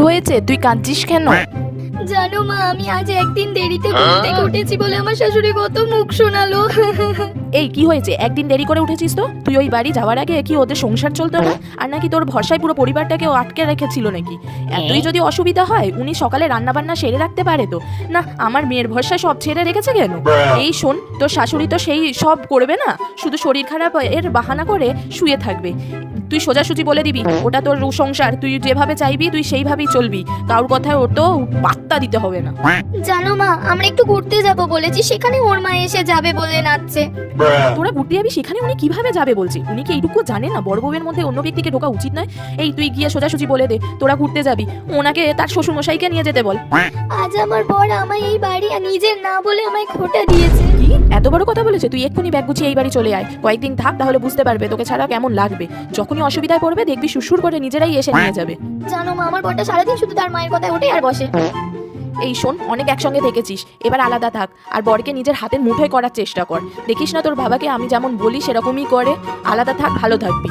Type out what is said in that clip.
হয়েছে, তুই কাঁদছিস কেন? জানো মা, আমি আজ একদিন দেরিতে ঘুম থেকে উঠেছি বলে আমার শাশুড়ি কত মুখ শোনালো। এই কি হয়েছে, একদিন দেরি করে উঠেছিস তো? তুই ওই বাড়ি যাওয়ার আগে কি ওদের সংসার চলতো না? আর নাকি তোর ভরসায় পুরো পরিবারটাকে আটকে রেখেছিল নাকি? এতই যদি অসুবিধা হয়, উনি সকালে রান্না বান্না সেরে রাখতে পারে তো। না, আমার মেয়ের ভরসায় সব ছেড়ে রেখেছে কেন? এই শোন, তোর শাশুড়ি তো সেই সব করবে না, শুধু শরীর খারাপ এর বাহানা করে শুয়ে থাকবে। তুই সোজাসুজি বলে দিবি ওটা তোর সংসার, তুই যেভাবে চাইবি তুই সেইভাবেই চলবি, কারোর কথায় ওর তো পাত্তা দিতে হবে না। জানো মা, আমরা একটু ঘুরতে যাব বলেছি, সেখানে ওর মা এসে যাবে বলে নাচছে। তোরা ঘুরতে যাবি, সেখানে উনি কিভাবে যাবে বলছি? উনি কি এইটুকু জানে না বড় বউয়ের মধ্যে অন্য ব্যক্তিকে ঢোকা উচিত নয়? এই তুই গিয়ে সোজাসুজি বলে দে তোরা ঘুরতে যাবি, ওনাকে তার শ্বশুর মশাইকে নিয়ে যেতে বল। আজ আমার বর আমায় এই বাড়ি নিজের না বলে আমায় খোটা দিয়েছে। কি এত বড় কথা বলেছে? তুই এক্ষুনি ব্যাগ গুছিয়ে এই বাড়ি চলে আয়, কয়েকদিন থাক, তাহলে বুঝতে পারবে তোকে ছাড়া কেমন লাগবে। যখনই অসুবিধায় পড়বে দেখবি সুসুর করে নিজেরাই এসে নিয়ে যাবে। জানো মা, আমার বরটা সারাদিন শুধু তার মায়ের কথায় ওঠে আর বসে। এই শোন, অনেক একসঙ্গে থেকেছিস, এবার আলাদা থাক, আর বরকে নিজের হাতের মুঠোয় করার চেষ্টা কর। দেখিস না তোর বাবাকে আমি যেমন বলি সেরকমই করে। আলাদা থাক, ভালো থাকবি।